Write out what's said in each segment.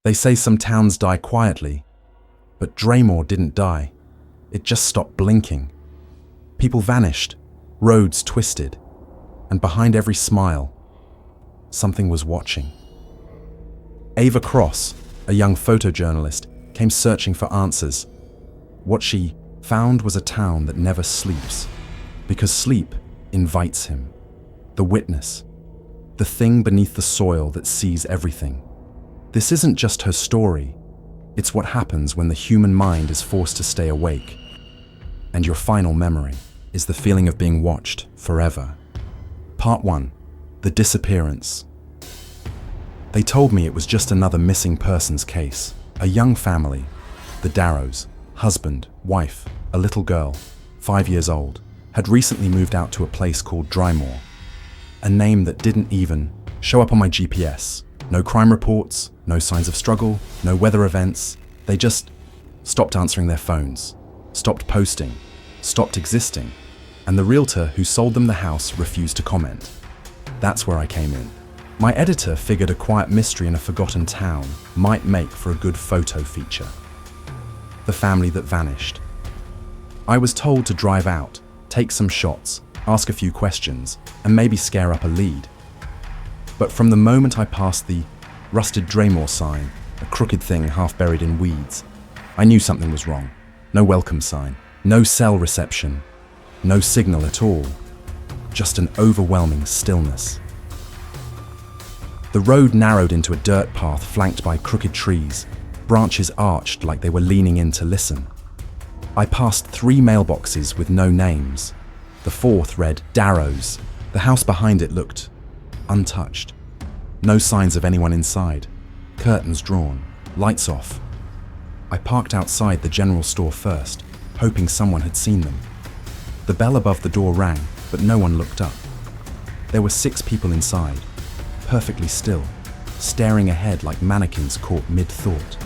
They say some towns die quietly, but Dreymoor didn't die. It just stopped blinking. People vanished, roads twisted, and behind every smile, something was watching. Ava Cross, a young photojournalist, came searching for answers. What she found was a town that never sleeps, because sleep invites him, the witness, the thing beneath the soil that sees everything. This isn't just her story, it's what happens when the human mind is forced to stay awake. And your final memory is the feeling of being watched forever. Part 1. The disappearance. They told me it was just another missing persons case. A young family, the Darrows, husband, wife, a little girl, 5 years old, had recently moved out to a place called Dreymoor, a name that didn't even show up on my GPS. No crime reports, no signs of struggle, no weather events. They just stopped answering their phones, stopped posting, stopped existing, and the realtor who sold them the house refused to comment. That's where I came in. My editor figured a quiet mystery in a forgotten town might make for a good photo feature. The family that vanished. I was told to drive out, take some shots, ask a few questions, and maybe scare up a lead. But from the moment I passed the rusted Dreymoor sign, a crooked thing half buried in weeds, I knew something was wrong. No welcome sign, no cell reception, no signal at all, just an overwhelming stillness. The road narrowed into a dirt path flanked by crooked trees, branches arched like they were leaning in to listen. I passed 3 mailboxes with no names. The 4th read Darrows. The house behind it looked untouched. No signs of anyone inside. Curtains drawn, lights off. I parked outside the general store first, hoping someone had seen them. The bell above the door rang, but no one looked up. There were 6 people inside, perfectly still, staring ahead like mannequins caught mid-thought.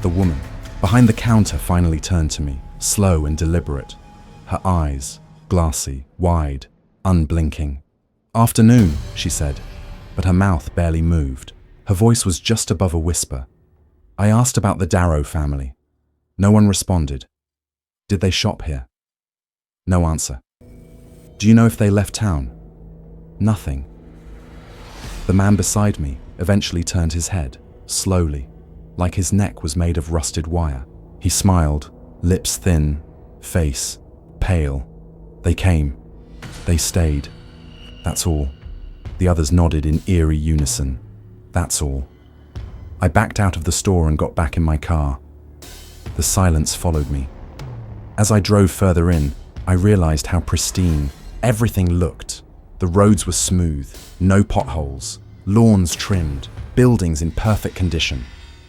The woman behind the counter finally turned to me, slow and deliberate. Her eyes, glassy, wide, unblinking. "Afternoon," she said, but her mouth barely moved. Her voice was just above a whisper. I asked about the Darrow family. No one responded. Did they shop here? No answer. Do you know if they left town? Nothing. The man beside me eventually turned his head, slowly, like his neck was made of rusted wire. He smiled, lips thin, face pale. They came. They stayed. That's all. The others nodded in eerie unison. That's all. I backed out of the store and got back in my car. The silence followed me. As I drove further in, I realized how pristine everything looked. The roads were smooth, no potholes, lawns trimmed, buildings in perfect condition.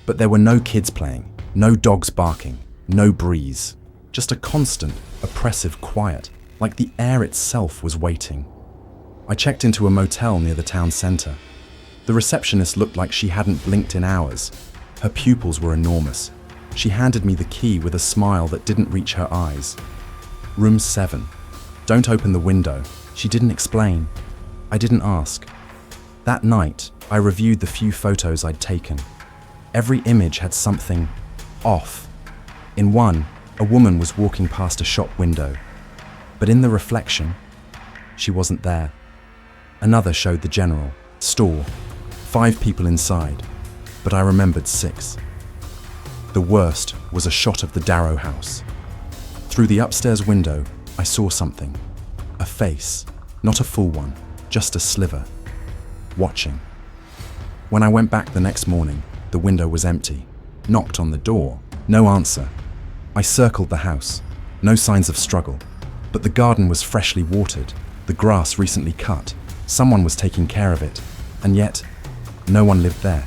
But there were no kids playing, no dogs barking, no breeze. Just a constant, oppressive quiet, like the air itself was waiting. I checked into a motel near the town center. The receptionist looked like she hadn't blinked in hours. Her pupils were enormous. She handed me the key with a smile that didn't reach her eyes. Room 7. Don't open the window. She didn't explain. I didn't ask. That night, I reviewed the few photos I'd taken. Every image had something off. In one, a woman was walking past a shop window. But in the reflection, she wasn't there. Another showed the general store, 5 people inside, but I remembered 6. The worst was a shot of the Darrow house. Through the upstairs window, I saw something. A face, not a full one, just a sliver. Watching. When I went back the next morning, the window was empty. Knocked on the door, no answer. I circled the house, no signs of struggle. But the garden was freshly watered, the grass recently cut. Someone was taking care of it, and yet, no one lived there.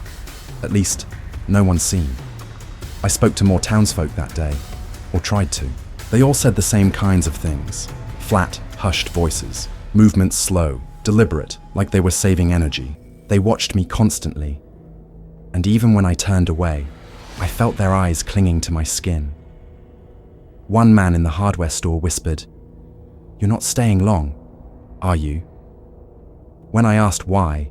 At least, no one seen. I spoke to more townsfolk that day, or tried to. They all said the same kinds of things. Flat, hushed voices, movements slow, deliberate, like they were saving energy. They watched me constantly. And even when I turned away, I felt their eyes clinging to my skin. One man in the hardware store whispered, "You're not staying long, are you?" When I asked why,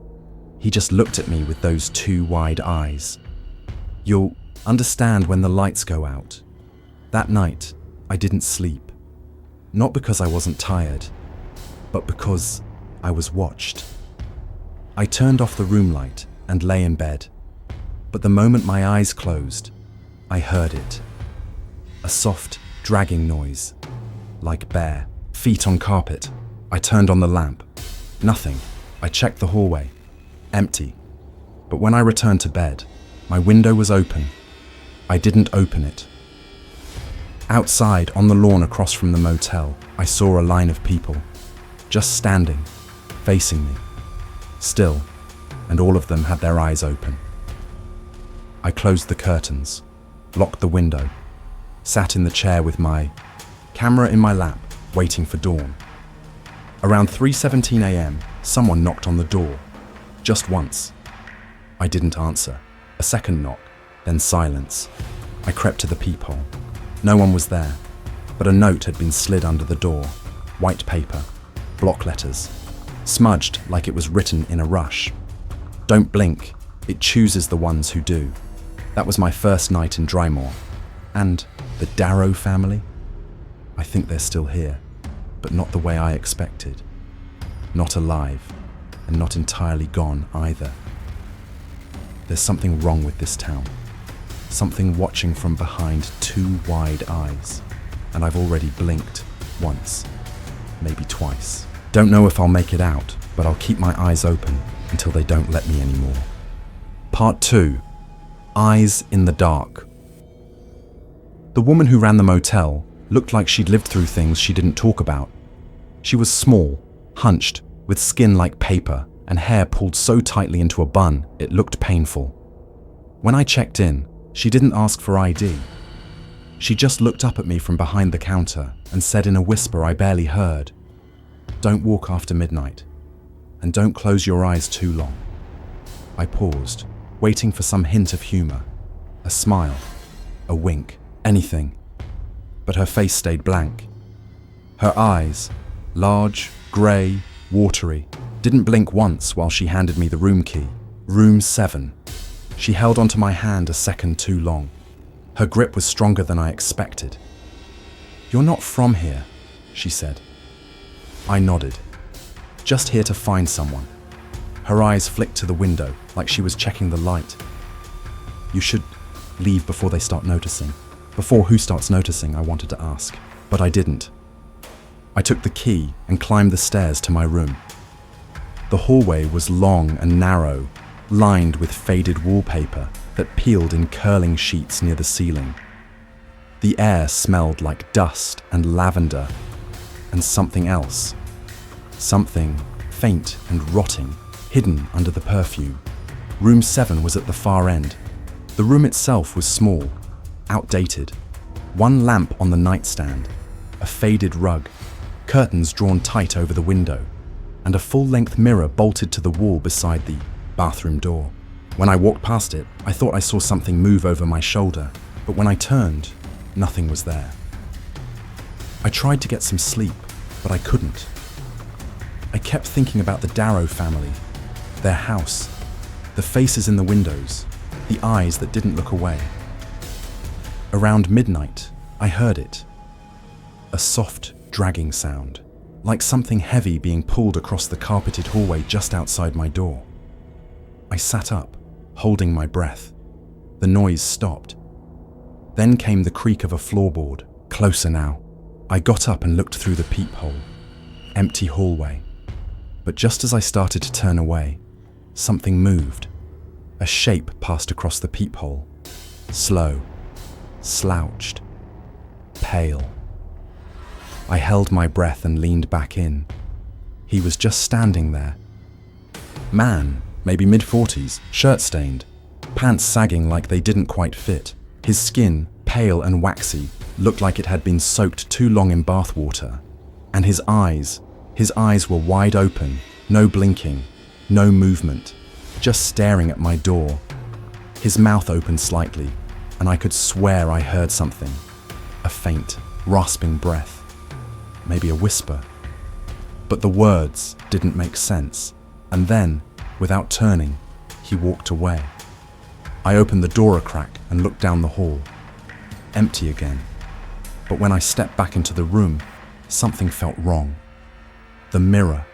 he just looked at me with those 2 wide eyes. You'll understand when the lights go out. That night, I didn't sleep. Not because I wasn't tired, but because I was watched. I turned off the room light and lay in bed. But the moment my eyes closed, I heard it. A soft, dragging noise, like bare feet on carpet. I turned on the lamp. Nothing. I checked the hallway. Empty. But when I returned to bed, my window was open. I didn't open it. Outside, on the lawn across from the motel, I saw a line of people, just standing, facing me, still, and all of them had their eyes open. I closed the curtains, locked the window, sat in the chair with my camera in my lap, waiting for dawn. Around 3:17 a.m., someone knocked on the door, just once. I didn't answer. A second knock, then silence. I crept to the peephole. No one was there, but a note had been slid under the door. White paper, block letters, smudged like it was written in a rush. Don't blink, it chooses the ones who do. That was my first night in Dreymoor. And the Darrow family? I think they're still here, but not the way I expected. Not alive, and not entirely gone either. There's something wrong with this town. Something watching from behind two wide eyes. And I've already blinked once, maybe twice. Don't know if I'll make it out, but I'll keep my eyes open until they don't let me anymore. Part 2. Eyes in the dark. The woman who ran the motel looked like she'd lived through things she didn't talk about. She was small, hunched, with skin like paper and hair pulled so tightly into a bun it looked painful. When I checked in, she didn't ask for ID. She just looked up at me from behind the counter and said in a whisper I barely heard, "Don't walk after midnight, and don't close your eyes too long." I paused, waiting for some hint of humor, a smile, a wink, anything. But her face stayed blank. Her eyes, large, grey, watery, didn't blink once while she handed me the room key. Room 7. She held onto my hand a second too long. Her grip was stronger than I expected. "You're not from here," she said. I nodded. "Just here to find someone." Her eyes flicked to the window like she was checking the light. "You should leave before they start noticing." Before who starts noticing, I wanted to ask, but I didn't. I took the key and climbed the stairs to my room. The hallway was long and narrow, lined with faded wallpaper that peeled in curling sheets near the ceiling. The air smelled like dust and lavender and something else. Something faint and rotting, hidden under the perfume. Room 7 was at the far end. The room itself was small, outdated. One lamp on the nightstand, a faded rug, curtains drawn tight over the window, and a full-length mirror bolted to the wall beside the bathroom door. When I walked past it, I thought I saw something move over my shoulder, but when I turned, nothing was there. I tried to get some sleep, but I couldn't. I kept thinking about the Darrow family, their house, the faces in the windows, the eyes that didn't look away. Around midnight, I heard it. A soft, dragging sound, like something heavy being pulled across the carpeted hallway just outside my door. I sat up, holding my breath. The noise stopped. Then came the creak of a floorboard, closer now. I got up and looked through the peephole. Empty hallway. But just as I started to turn away, something moved. A shape passed across the peephole. Slow, slouched, pale. I held my breath and leaned back in. He was just standing there. Man, maybe mid-40s, shirt-stained, pants sagging like they didn't quite fit. His skin, pale and waxy, looked like it had been soaked too long in bath water. And his eyes were wide open, no blinking, no movement, just staring at my door. His mouth opened slightly, and I could swear I heard something. A faint, rasping breath. Maybe a whisper. But the words didn't make sense. And then, without turning, he walked away. I opened the door a crack and looked down the hall. Empty again. But when I stepped back into the room, something felt wrong. The mirror.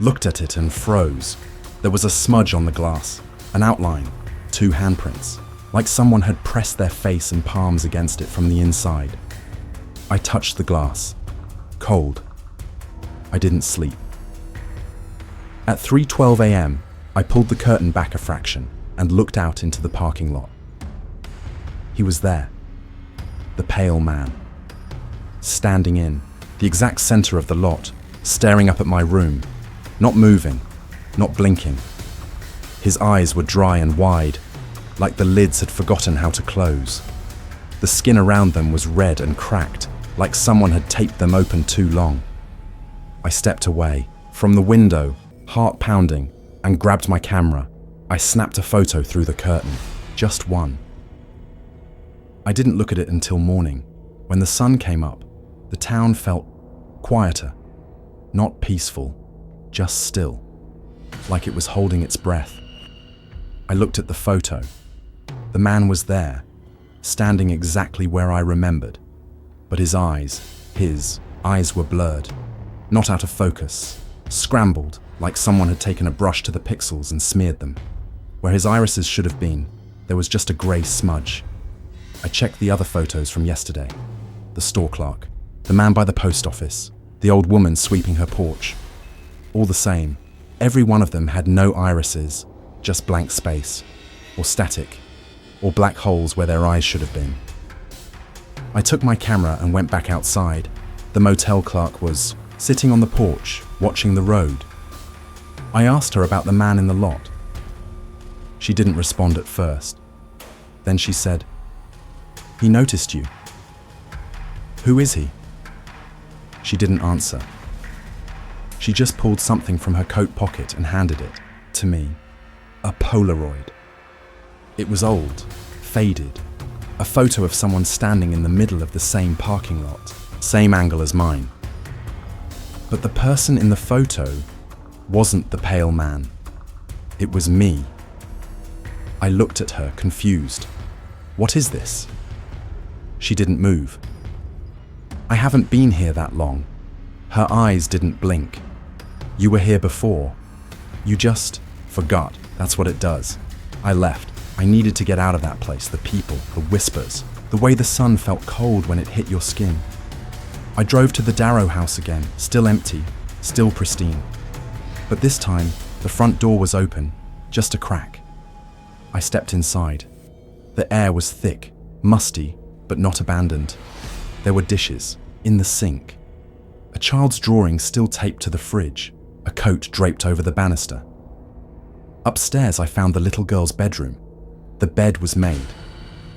Looked at it and froze. There was a smudge on the glass, an outline, 2 handprints, like someone had pressed their face and palms against it from the inside. I touched the glass. Cold. I didn't sleep. At 3:12 a.m., I pulled the curtain back a fraction and looked out into the parking lot. He was there. The pale man. Standing in the exact center of the lot, staring up at my room, not moving, not blinking. His eyes were dry and wide, like the lids had forgotten how to close. The skin around them was red and cracked, like someone had taped them open too long. I stepped away from the window, heart pounding, and grabbed my camera. I snapped a photo through the curtain, just one. I didn't look at it until morning. When the sun came up, the town felt quieter, not peaceful, just still, like it was holding its breath. I looked at the photo. The man was there, standing exactly where I remembered, but his eyes were blurred, not out of focus, scrambled, like someone had taken a brush to the pixels and smeared them. Where his irises should have been, there was just a grey smudge. I checked the other photos from yesterday. The store clerk, the man by the post office, the old woman sweeping her porch. All the same, every one of them had no irises, just blank space, or static, or black holes where their eyes should have been. I took my camera and went back outside. The motel clerk was sitting on the porch, watching the road. I asked her about the man in the lot. She didn't respond at first. Then she said, "He noticed you." "Who is he?" She didn't answer. She just pulled something from her coat pocket and handed it to me. A Polaroid. It was old, faded, a photo of someone standing in the middle of the same parking lot, same angle as mine. But the person in the photo wasn't the pale man. It was me. I looked at her, confused. "What is this?" She didn't move. "I haven't been here that long." Her eyes didn't blink. "You were here before. You just forgot. That's what it does." I left. I needed to get out of that place, the people, the whispers, the way the sun felt cold when it hit your skin. I drove to the Darrow house again, still empty, still pristine. But this time, the front door was open, just a crack. I stepped inside. The air was thick, musty, but not abandoned. There were dishes, in the sink. A child's drawing still taped to the fridge, a coat draped over the banister. Upstairs, I found the little girl's bedroom. The bed was made,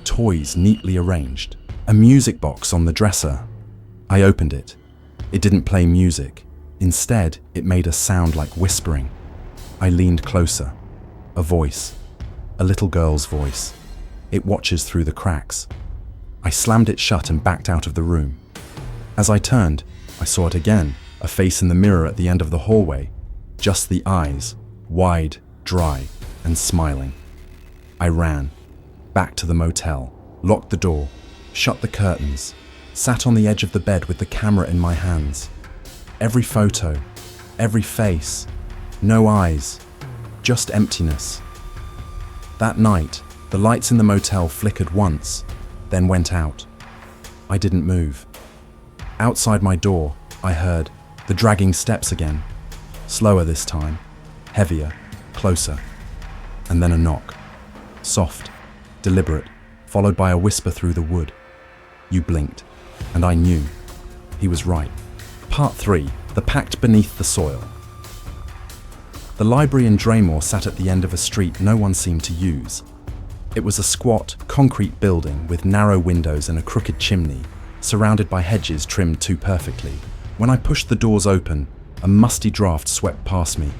toys neatly arranged, a music box on the dresser. I opened it. It didn't play music. Instead, it made a sound like whispering. I leaned closer. A voice. A little girl's voice. It watches through the cracks. I slammed it shut and backed out of the room. As I turned, I saw it again, a face in the mirror at the end of the hallway. Just the eyes, wide, dry, and smiling. I ran, back to the motel, locked the door, shut the curtains, sat on the edge of the bed with the camera in my hands. Every photo, every face, no eyes, just emptiness. That night, the lights in the motel flickered once, then went out. I didn't move. Outside my door, I heard the dragging steps again, slower this time, heavier, closer, and then a knock. Soft, deliberate, followed by a whisper through the wood. You blinked, and I knew. He was right. Part 3. The Pact Beneath the Soil. The library in Dreymoor sat at the end of a street no one seemed to use. It was a squat, concrete building with narrow windows and a crooked chimney, surrounded by hedges trimmed too perfectly. When I pushed the doors open, a musty draft swept past me,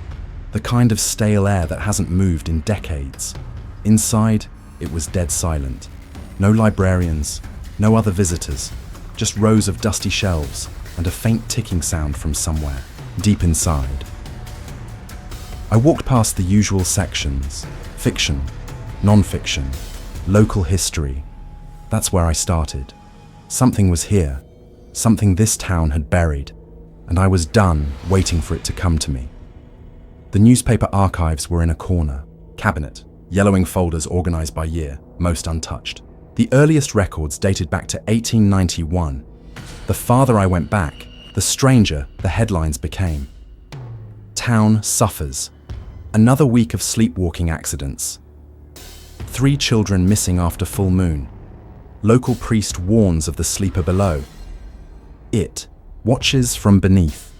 the kind of stale air that hasn't moved in decades. Inside, it was dead silent. No librarians, no other visitors, just rows of dusty shelves and a faint ticking sound from somewhere, deep inside. I walked past the usual sections: fiction, non-fiction, local history. That's where I started. Something was here, something this town had buried, and I was done waiting for it to come to me. The newspaper archives were in a corner, cabinet, yellowing folders organized by year, most untouched. The earliest records dated back to 1891. The farther I went back, the stranger the headlines became. Town suffers. Another week of sleepwalking accidents. 3 children missing after full moon. Local priest warns of the sleeper below. It watches from beneath.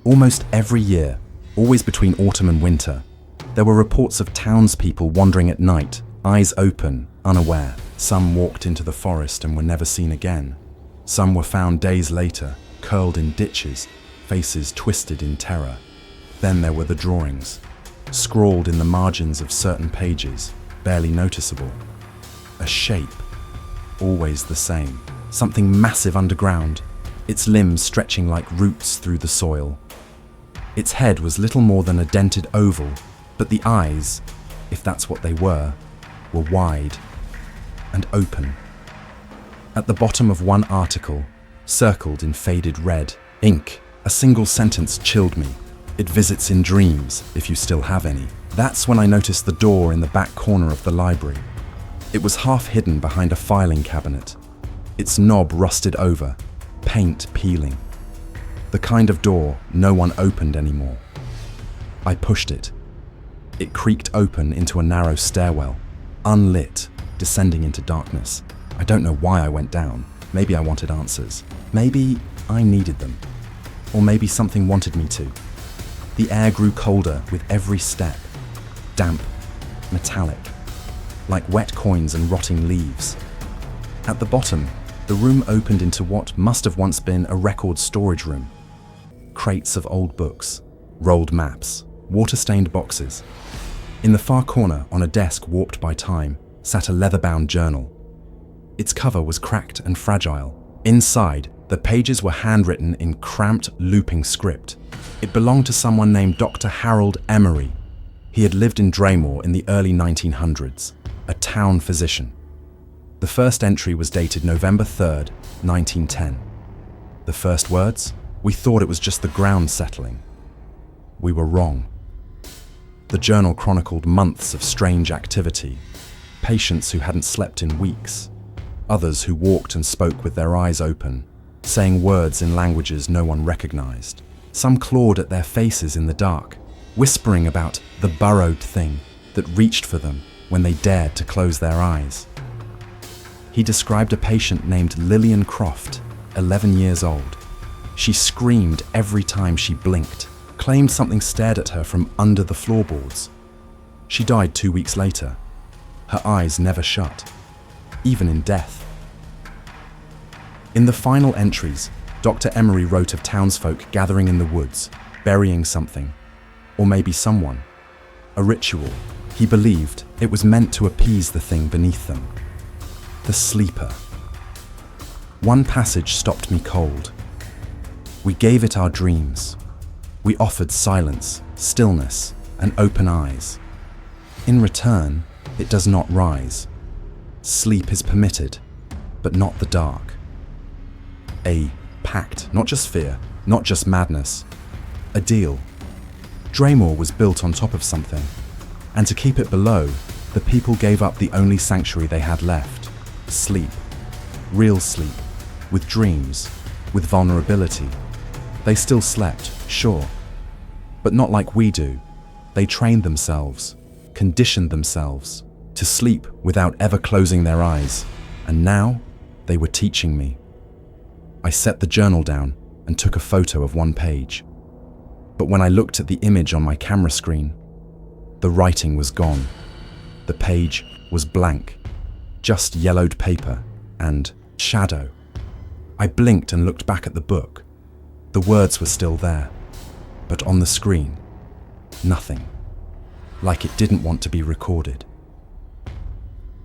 Almost every year, always between autumn and winter, there were reports of townspeople wandering at night, eyes open, unaware. Some walked into the forest and were never seen again. Some were found days later, curled in ditches, faces twisted in terror. Then there were the drawings, scrawled in the margins of certain pages, barely noticeable. A shape, always the same, something massive underground, its limbs stretching like roots through the soil. Its head was little more than a dented oval, but the eyes, if that's what they were wide and open. At the bottom of one article, circled in faded red ink, a single sentence chilled me. It visits in dreams, if you still have any. That's when I noticed the door in the back corner of the library. It was half hidden behind a filing cabinet, its knob rusted over, paint peeling. The kind of door no one opened anymore. I pushed it. It creaked open into a narrow stairwell, unlit, descending into darkness. I don't know why I went down. Maybe I wanted answers. Maybe I needed them. Or maybe something wanted me to. The air grew colder with every step. Damp, metallic, like wet coins and rotting leaves. At the bottom, the room opened into what must have once been a record storage room. Crates of old books, rolled maps, water-stained boxes. In the far corner, on a desk warped by time, sat a leather-bound journal. Its cover was cracked and fragile. Inside, the pages were handwritten in cramped, looping script. It belonged to someone named Dr. Harold Emery. He had lived in Dreymoor in the early 1900s, a town physician. The first entry was dated November 3rd, 1910. The first words? We thought it was just the ground settling. We were wrong. The journal chronicled months of strange activity, patients who hadn't slept in weeks, others who walked and spoke with their eyes open, saying words in languages no one recognized. Some clawed at their faces in the dark, whispering about the burrowed thing that reached for them when they dared to close their eyes. He described a patient named Lillian Croft, 11 years old. She screamed every time she blinked, claimed something stared at her from under the floorboards. She died 2 weeks later. Her eyes never shut, even in death. In the final entries, Dr. Emery wrote of townsfolk gathering in the woods, burying something, or maybe someone. A ritual. He believed it was meant to appease the thing beneath them. The sleeper. One passage stopped me cold. We gave it our dreams. We offered silence, stillness, and open eyes. In return, it does not rise. Sleep is permitted, but not the dark. A pact, not just fear, not just madness. A deal. Dreymoor was built on top of something, and to keep it below, the people gave up the only sanctuary they had left. Sleep. Real sleep. With dreams. With vulnerability. They still slept, sure, but not like we do. They trained themselves, conditioned themselves to sleep without ever closing their eyes, and now they were teaching me. I set the journal down and took a photo of one page. But when I looked at the image on my camera screen, the writing was gone. The page was blank, just yellowed paper and shadow. I blinked and looked back at the book. The words were still there, but on the screen, nothing, like it didn't want to be recorded.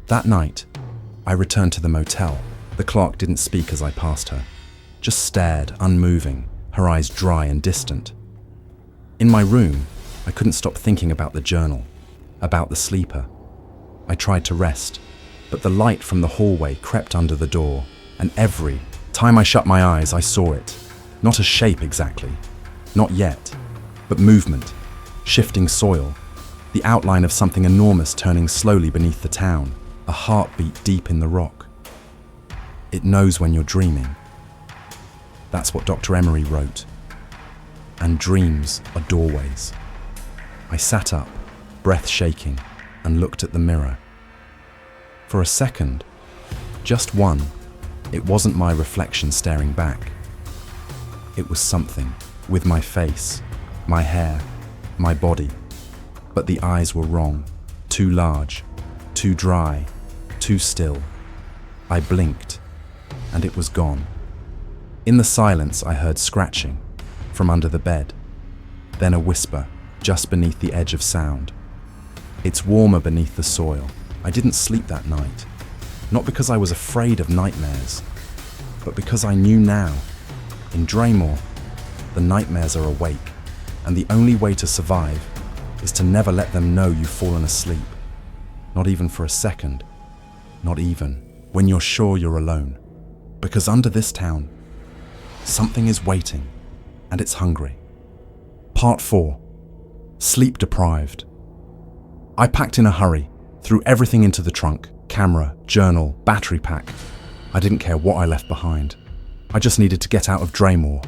That night, I returned to the motel. The clerk didn't speak as I passed her, just stared, unmoving, her eyes dry and distant. In my room, I couldn't stop thinking about the journal, about the sleeper. I tried to rest, but the light from the hallway crept under the door, and every time I shut my eyes, I saw it. Not a shape exactly, not yet, but movement, shifting soil, the outline of something enormous turning slowly beneath the town, a heartbeat deep in the rock. It knows when you're dreaming. That's what Dr. Emery wrote. And dreams are doorways. I sat up, breath shaking, and looked at the mirror. For a second, just one, it wasn't my reflection staring back. It was something, with my face, my hair, my body. But the eyes were wrong, too large, too dry, too still. I blinked, and it was gone. In the silence, I heard scratching from under the bed, then a whisper just beneath the edge of sound. It's warmer beneath the soil. I didn't sleep that night, not because I was afraid of nightmares, but because I knew now, in Dreymoor, the nightmares are awake, and the only way to survive is to never let them know you've fallen asleep, not even for a second, not even when you're sure you're alone. Because under this town, something is waiting, and it's hungry. Part 4. Sleep deprived. I packed in a hurry, threw everything into the trunk, camera, journal, battery pack. I didn't care what I left behind. I just needed to get out of Dreymoor.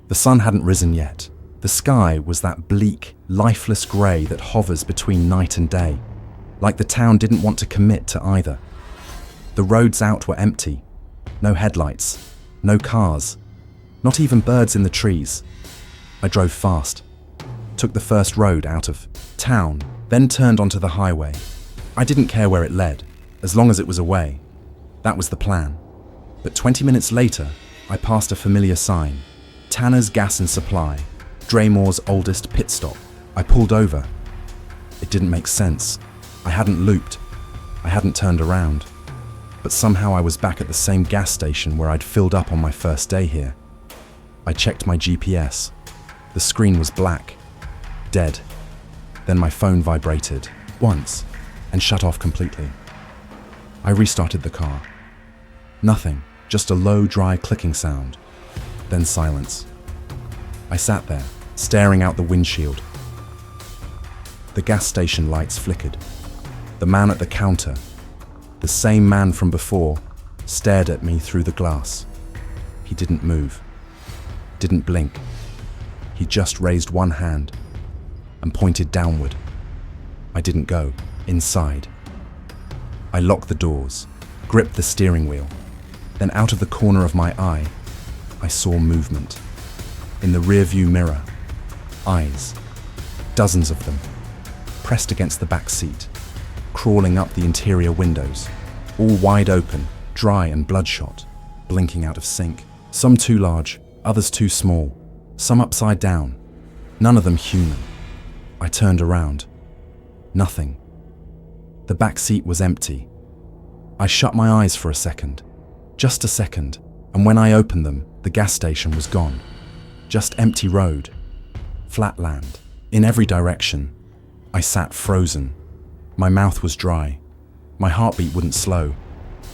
The sun hadn't risen yet. The sky was that bleak, lifeless grey that hovers between night and day, like the town didn't want to commit to either. The roads out were empty. No headlights, no cars, not even birds in the trees. I drove fast, took the first road out of town, then turned onto the highway. I didn't care where it led, as long as it was away. That was the plan. But 20 minutes later, I passed a familiar sign, Tanner's Gas and Supply, Dreymoor's oldest pit stop. I pulled over. It didn't make sense. I hadn't looped. I hadn't turned around. But somehow I was back at the same gas station where I'd filled up on my first day here. I checked my GPS. The screen was black, dead. Then my phone vibrated once and shut off completely. I restarted the car. Nothing, just a low, dry clicking sound. Then silence. I sat there, staring out the windshield. The gas station lights flickered. The man at the counter, the same man from before, stared at me through the glass. He didn't move, didn't blink. He just raised one hand and pointed downward. I didn't go inside. I locked the doors, gripped the steering wheel. Then out of the corner of my eye, I saw movement. In the rearview mirror, eyes, dozens of them, pressed against the back seat, crawling up the interior windows, all wide open, dry and bloodshot, blinking out of sync. Some too large, others too small, some upside down, none of them human. I turned around. Nothing. The back seat was empty. I shut my eyes for a second, just a second, and when I opened them, the gas station was gone. Just empty road, flat land, in every direction. I sat frozen. My mouth was dry. My heartbeat wouldn't slow.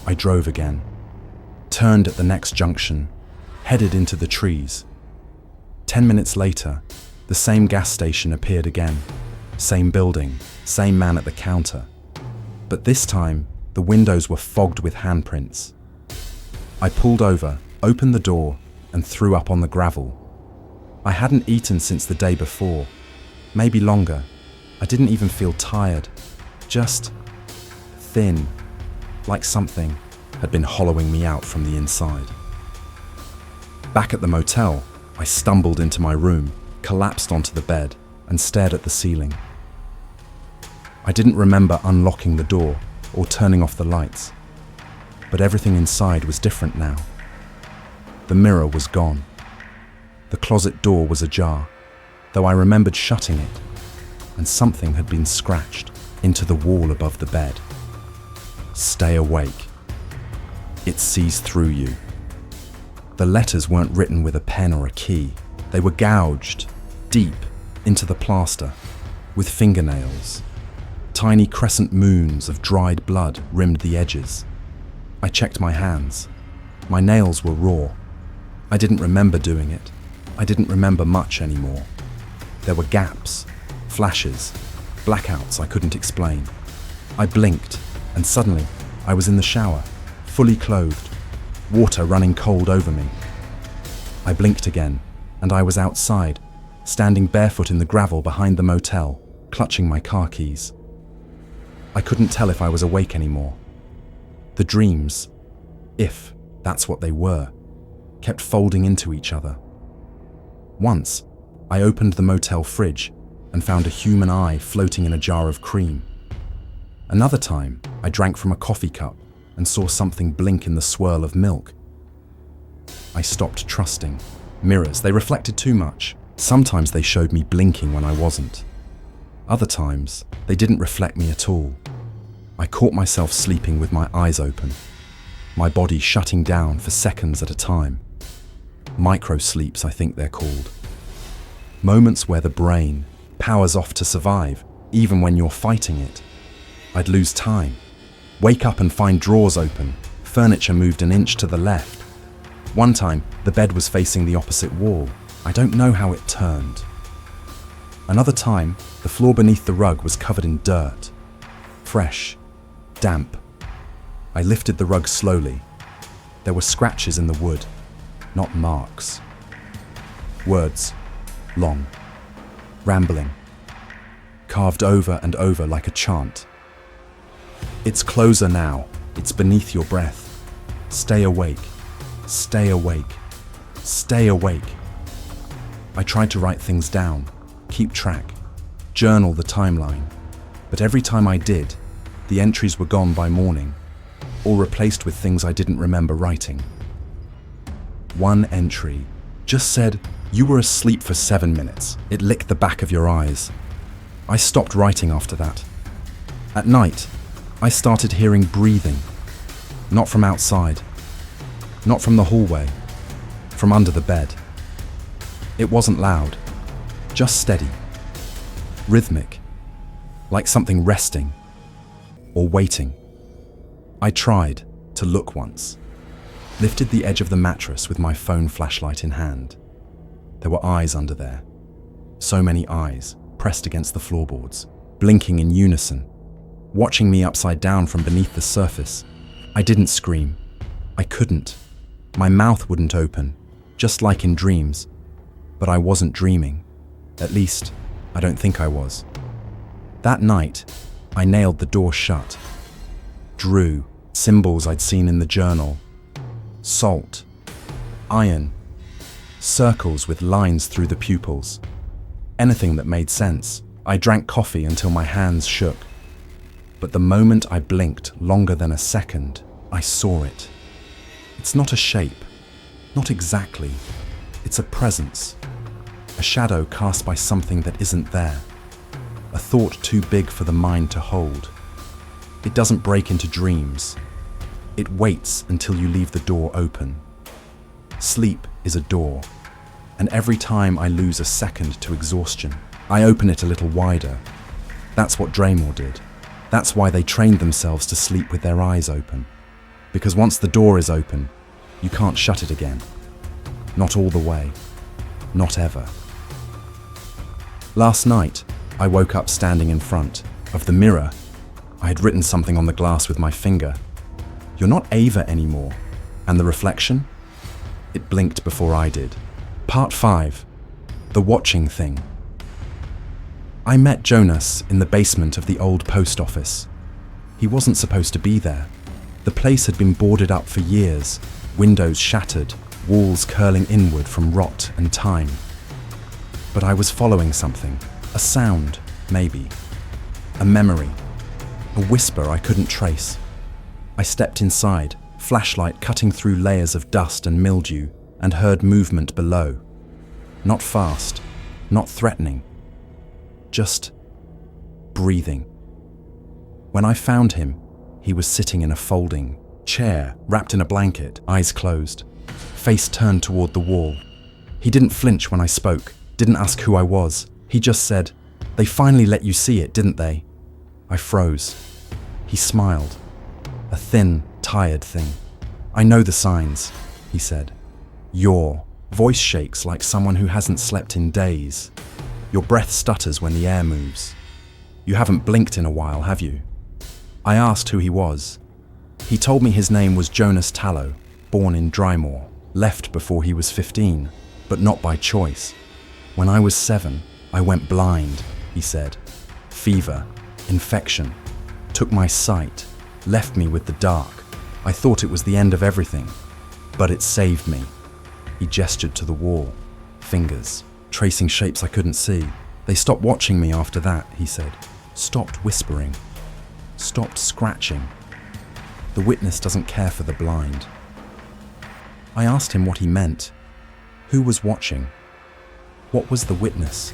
I drove again, turned at the next junction, headed into the trees. 10 minutes later, the same gas station appeared again. Same building, same man at the counter. But this time, the windows were fogged with handprints. I pulled over, opened the door, and threw up on the gravel. I hadn't eaten since the day before, maybe longer. I didn't even feel tired, just thin, like something had been hollowing me out from the inside. Back at the motel, I stumbled into my room, collapsed onto the bed, and stared at the ceiling. I didn't remember unlocking the door or turning off the lights, but everything inside was different now. The mirror was gone. The closet door was ajar, though I remembered shutting it, and something had been scratched into the wall above the bed. Stay awake. It sees through you. The letters weren't written with a pen or a key. They were gouged deep into the plaster with fingernails. Tiny crescent moons of dried blood rimmed the edges. I checked my hands. My nails were raw. I didn't remember doing it. I didn't remember much anymore. There were gaps, flashes, blackouts I couldn't explain. I blinked, and suddenly I was in the shower, fully clothed, water running cold over me. I blinked again, and I was outside, standing barefoot in the gravel behind the motel, clutching my car keys. I couldn't tell if I was awake anymore. The dreams, if that's what they were, kept folding into each other. Once, I opened the motel fridge and found a human eye floating in a jar of cream. Another time, I drank from a coffee cup and saw something blink in the swirl of milk. I stopped trusting. Mirrors, they reflected too much. Sometimes they showed me blinking when I wasn't. Other times, they didn't reflect me at all. I caught myself sleeping with my eyes open, my body shutting down for seconds at a time. Micro-sleeps, I think they're called. Moments where the brain powers off to survive, even when you're fighting it. I'd lose time, wake up and find drawers open, furniture moved an inch to the left. One time, the bed was facing the opposite wall. I don't know how it turned. Another time, the floor beneath the rug was covered in dirt. Fresh, damp. I lifted the rug slowly. There were scratches in the wood, not marks. Words, long, rambling, carved over and over like a chant. It's closer now. It's beneath your breath. Stay awake. Stay awake. Stay awake. I tried to write things down, keep track, journal the timeline. But every time I did, the entries were gone by morning, or replaced with things I didn't remember writing. One entry just said, "You were asleep for 7 minutes. It licked the back of your eyes." I stopped writing after that. At night, I started hearing breathing. Not from outside. Not from the hallway. From under the bed. It wasn't loud. Just steady. Rhythmic. Like something resting. Or waiting. I tried to look once. Lifted the edge of the mattress with my phone flashlight in hand. There were eyes under there. So many eyes, pressed against the floorboards, blinking in unison, watching me upside down from beneath the surface. I didn't scream. I couldn't. My mouth wouldn't open, just like in dreams. But I wasn't dreaming. At least, I don't think I was. That night, I nailed the door shut. Drew symbols I'd seen in the journal. Salt. Iron. Circles with lines through the pupils. Anything that made sense. I drank coffee until my hands shook. But the moment I blinked longer than a second, I saw it. It's not a shape. Not exactly. It's a presence. A shadow cast by something that isn't there. A thought too big for the mind to hold. It doesn't break into dreams. It waits until you leave the door open. Sleep is a door, and every time I lose a second to exhaustion, I open it a little wider. That's what Dreymoor did. That's why they trained themselves to sleep with their eyes open. Because once the door is open, you can't shut it again. Not all the way. Not ever. Last night, I woke up standing in front of the mirror. I had written something on the glass with my finger. "You're not Ava anymore." And the reflection? It blinked before I did. Part 5. The watching thing. I met Jonas in the basement of the old post office. He wasn't supposed to be there. The place had been boarded up for years, windows shattered, walls curling inward from rot and time. But I was following something. A sound, maybe. A memory. A whisper I couldn't trace. I stepped inside, flashlight cutting through layers of dust and mildew, and heard movement below. Not fast, not threatening. Just breathing. When I found him, he was sitting in a folding chair, wrapped in a blanket, eyes closed, face turned toward the wall. He didn't flinch when I spoke, didn't ask who I was. He just said, "They finally let you see it, didn't they?" I froze. He smiled. A thin, tired thing. "I know the signs," he said. "Your voice shakes like someone who hasn't slept in days. Your breath stutters when the air moves. You haven't blinked in a while, have you?" I asked who he was. He told me his name was Jonas Tallow, born in Dreymoor, left before he was 15, but not by choice. "When I was 7, I went blind," he said. "Fever, infection, took my sight, left me with the dark. I thought it was the end of everything, but it saved me." He gestured to the wall, fingers, tracing shapes I couldn't see. "They stopped watching me after that," he said. "Stopped whispering. Stopped scratching. The witness doesn't care for the blind." I asked him what he meant. Who was watching? What was the witness?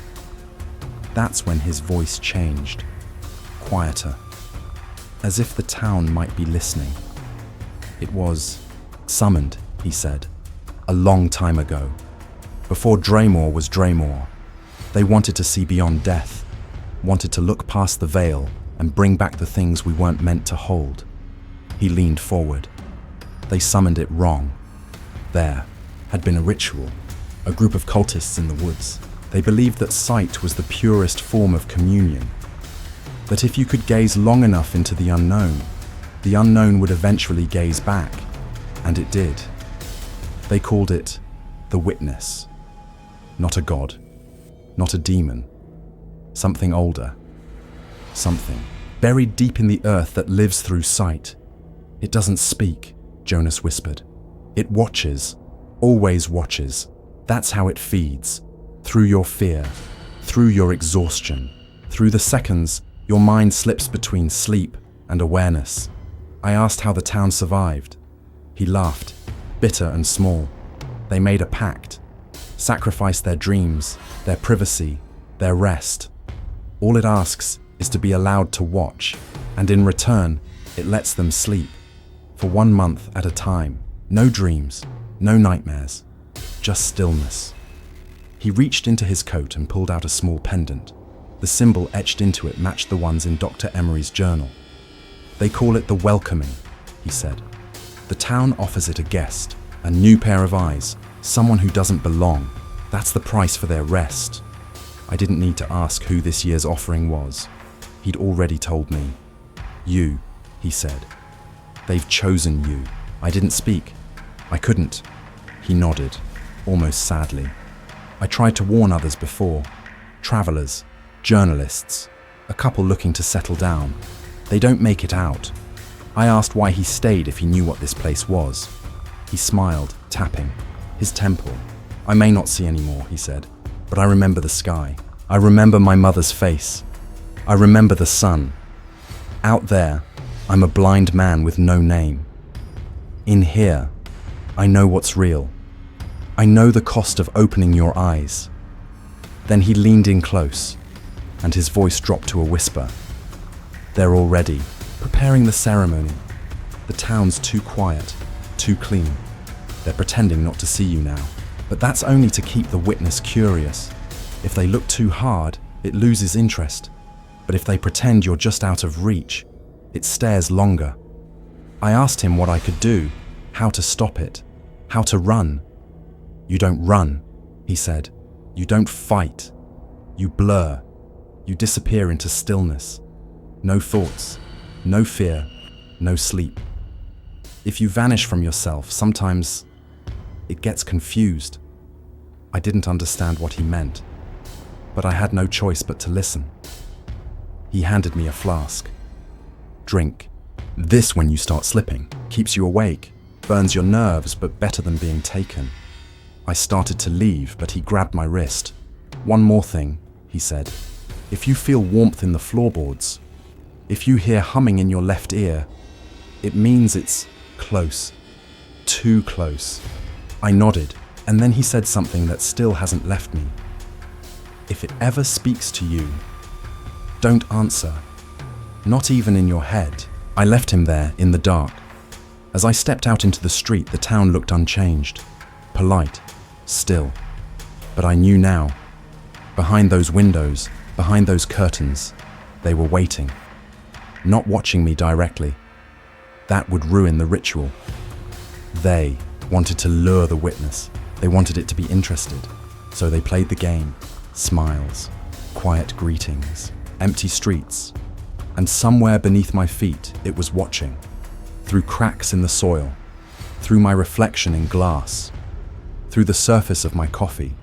That's when his voice changed, quieter, as if the town might be listening. "It was summoned," he said, "a long time ago, before Dreymoor was Dreymoor. They wanted to see beyond death, wanted to look past the veil and bring back the things we weren't meant to hold." He leaned forward. "They summoned it wrong. There had been a ritual, a group of cultists in the woods. They believed that sight was the purest form of communion, that if you could gaze long enough into the unknown would eventually gaze back, and it did. They called it the witness. Not a god, not a demon, something older, something buried deep in the earth that lives through sight. It doesn't speak," Jonas whispered. "It watches, always watches. That's how it feeds, through your fear, through your exhaustion, through the seconds your mind slips between sleep and awareness." I asked how the town survived. He laughed, bitter and small. "They made a pact, sacrificed their dreams, their privacy, their rest. All it asks is to be allowed to watch, and in return, it lets them sleep, for 1 month at a time. No dreams, no nightmares, just stillness." He reached into his coat and pulled out a small pendant. The symbol etched into it matched the ones in Dr. Emery's journal. "They call it the welcoming," he said. "The town offers it a guest, a new pair of eyes, someone who doesn't belong. That's the price for their rest." I didn't need to ask who this year's offering was. He'd already told me. "You," he said. "They've chosen you." I didn't speak. I couldn't. He nodded, almost sadly. "I tried to warn others before. Travelers, journalists, a couple looking to settle down. They don't make it out." I asked why he stayed if he knew what this place was. He smiled, tapping his temple. "I may not see anymore," he said, "but I remember the sky. I remember my mother's face. I remember the sun. Out there, I'm a blind man with no name. In here, I know what's real. I know the cost of opening your eyes." Then he leaned in close, and his voice dropped to a whisper. "They're all ready, preparing the ceremony. The town's too quiet, too clean. They're pretending not to see you now. But that's only to keep the witness curious. If they look too hard, it loses interest. But if they pretend you're just out of reach, it stares longer." I asked him what I could do, how to stop it, how to run. "You don't run," he said. "You don't fight. You blur. You disappear into stillness. No thoughts, no fear, no sleep. If you vanish from yourself, sometimes it gets confused." I didn't understand what he meant, but I had no choice but to listen. He handed me a flask. "Drink. This, when you start slipping, keeps you awake, burns your nerves, but better than being taken." I started to leave, but he grabbed my wrist. "One more thing," he said. "If you feel warmth in the floorboards, if you hear humming in your left ear, it means it's close, too close." I nodded, and then he said something that still hasn't left me. "If it ever speaks to you, don't answer, not even in your head." I left him there in the dark. As I stepped out into the street, the town looked unchanged, polite, still. But I knew now, behind those windows, behind those curtains, they were waiting. not watching me directly. That would ruin the ritual. They wanted to lure the witness. They wanted it to be interested. So they played the game. Smiles, quiet greetings, empty streets. And somewhere beneath my feet, it was watching. Through cracks in the soil, through my reflection in glass, through the surface of my coffee,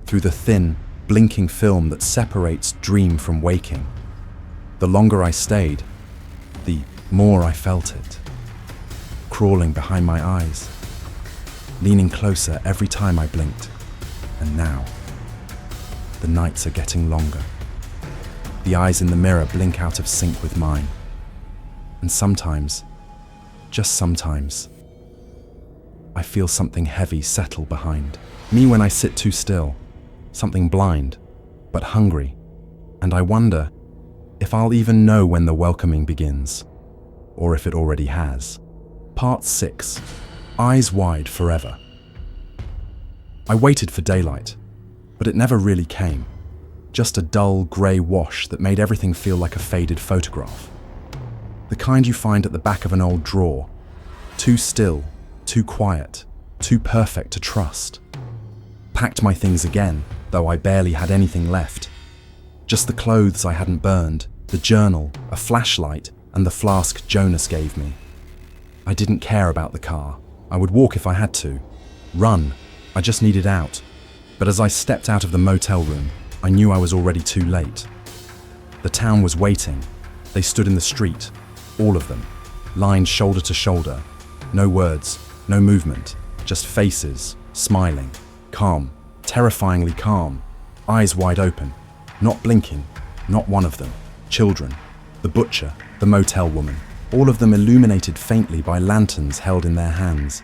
through the thin, blinking film that separates dream from waking. The longer I stayed, the more I felt it. Crawling behind my eyes, leaning closer every time I blinked. And now, the nights are getting longer. The eyes in the mirror blink out of sync with mine. And sometimes, just sometimes, I feel something heavy settle behind me when I sit too still, something blind, but hungry, and I wonder if I'll even know when the welcoming begins, or if it already has. Part 6. Eyes wide forever. I waited for daylight, but it never really came. Just a dull grey wash that made everything feel like a faded photograph. The kind you find at the back of an old drawer. Too still, too quiet, too perfect to trust. Packed my things again, though I barely had anything left. Just the clothes I hadn't burned, the journal, a flashlight, and the flask Jonas gave me. I didn't care about the car. I would walk if I had to. Run. I just needed out. But as I stepped out of the motel room, I knew I was already too late. The town was waiting. They stood in the street, all of them, lined shoulder to shoulder. No words, no movement, just faces, smiling, calm, terrifyingly calm, eyes wide open, not blinking, not one of them. Children, the butcher, the motel woman, all of them illuminated faintly by lanterns held in their hands,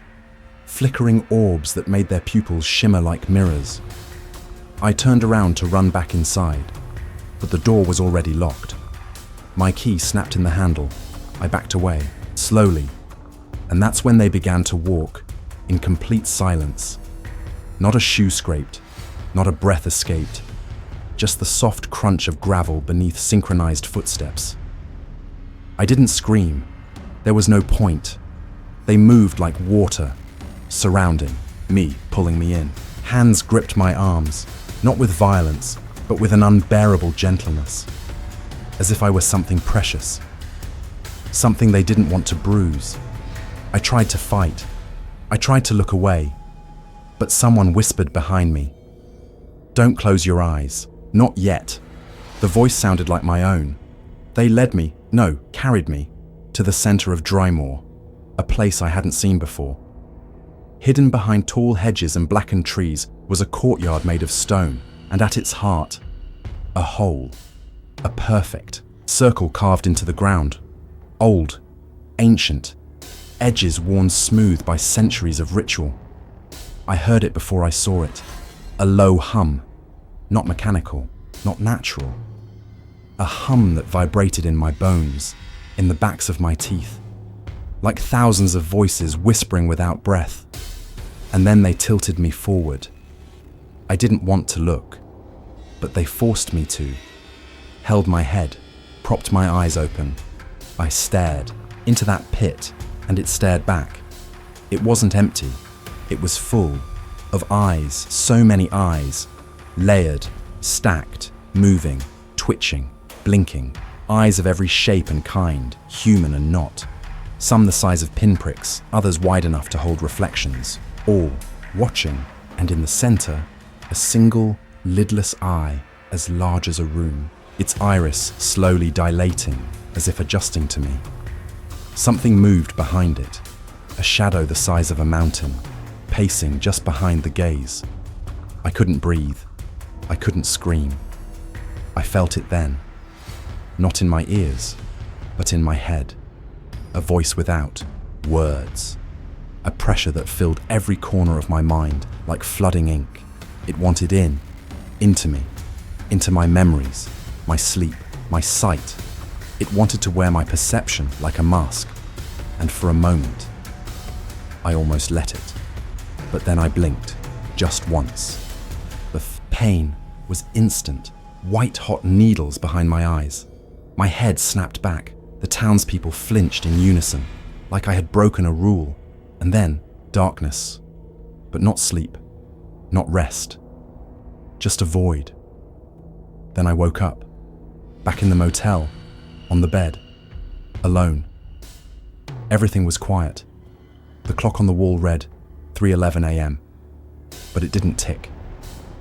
flickering orbs that made their pupils shimmer like mirrors. I turned around to run back inside, but the door was already locked. My key snapped in the handle. I backed away, slowly, and that's when they began to walk, in complete silence. Not a shoe scraped, not a breath escaped, just the soft crunch of gravel beneath synchronized footsteps. I didn't scream. There was no point. They moved like water, surrounding me, pulling me in. Hands gripped my arms, not with violence, but with an unbearable gentleness, as if I were something precious, something they didn't want to bruise. I tried to fight. I tried to look away, but someone whispered behind me, "Don't close your eyes. Not yet." The voice sounded like my own. They led me, no, carried me, to the center of Dreymoor, a place I hadn't seen before. Hidden behind tall hedges and blackened trees was a courtyard made of stone, and at its heart, a hole, a perfect circle carved into the ground. Old, ancient, edges worn smooth by centuries of ritual. I heard it before I saw it, a low hum, not mechanical, not natural. A hum that vibrated in my bones, in the backs of my teeth, like thousands of voices whispering without breath. And then they tilted me forward. I didn't want to look, but they forced me to. Held my head, propped my eyes open. I stared into that pit, and it stared back. It wasn't empty. It was full of eyes, so many eyes, layered, stacked, moving, twitching, blinking, eyes of every shape and kind, human and not. Some the size of pinpricks, others wide enough to hold reflections, all watching, and in the center, a single, lidless eye as large as a room, its iris slowly dilating as if adjusting to me. Something moved behind it, a shadow the size of a mountain, pacing just behind the gaze. I couldn't breathe. I couldn't scream. I felt it then. Not in my ears, but in my head. A voice without words. A pressure that filled every corner of my mind like flooding ink. It wanted into me, into my memories, my sleep, my sight. It wanted to wear my perception like a mask. And for a moment, I almost let it. But then I blinked, just once. The pain was instant, white-hot needles behind my eyes. My head snapped back. The townspeople flinched in unison, like I had broken a rule. And then, darkness. But not sleep, not rest. Just a void. Then I woke up, back in the motel, on the bed, alone. Everything was quiet. The clock on the wall read 3:11 a.m., but it didn't tick.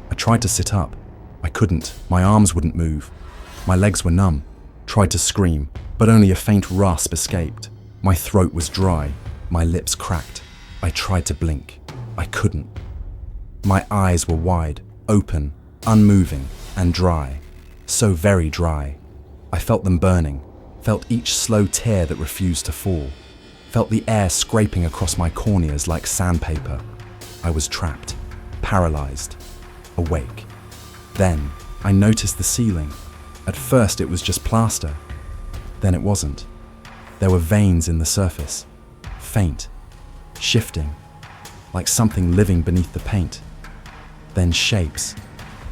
I tried to sit up. I couldn't. My arms wouldn't move. My legs were numb. Tried to scream, but only a faint rasp escaped. My throat was dry. My lips cracked. I tried to blink. I couldn't. My eyes were wide, open, unmoving, and dry. So very dry. I felt them burning, felt each slow tear that refused to fall, felt the air scraping across my corneas like sandpaper. I was trapped, paralyzed, awake. Then I noticed the ceiling. At first it was just plaster. Then it wasn't. There were veins in the surface, faint, shifting, like something living beneath the paint. Then shapes,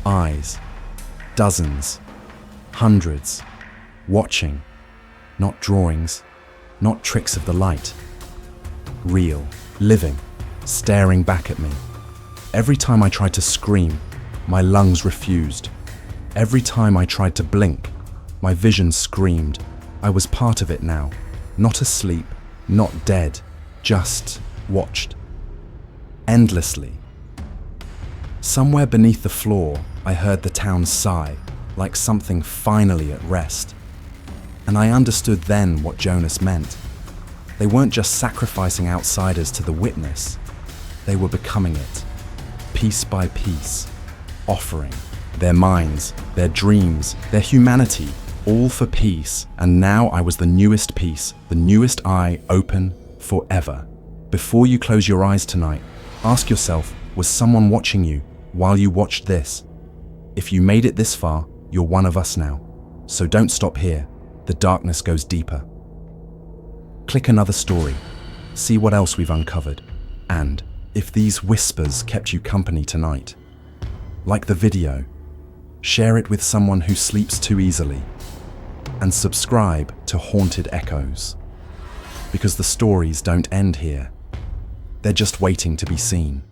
eyes, dozens, hundreds, watching, not drawings, not tricks of the light. Real, living, staring back at me. Every time I tried to scream, my lungs refused. Every time I tried to blink, my vision screamed. I was part of it now, not asleep, not dead, just watched. Endlessly. Somewhere beneath the floor, I heard the town sigh, like something finally at rest. And I understood then what Jonas meant. They weren't just sacrificing outsiders to the witness, they were becoming it, piece by piece, offering their minds, their dreams, their humanity, all for peace. And now I was the newest piece, the newest eye open forever. Before you close your eyes tonight, ask yourself, was someone watching you while you watched this? If you made it this far, you're one of us now. So don't stop here. The darkness goes deeper. Click another story. See what else we've uncovered. And if these whispers kept you company tonight, like the video, share it with someone who sleeps too easily, and subscribe to Haunted Echoes. Because the stories don't end here. They're just waiting to be seen.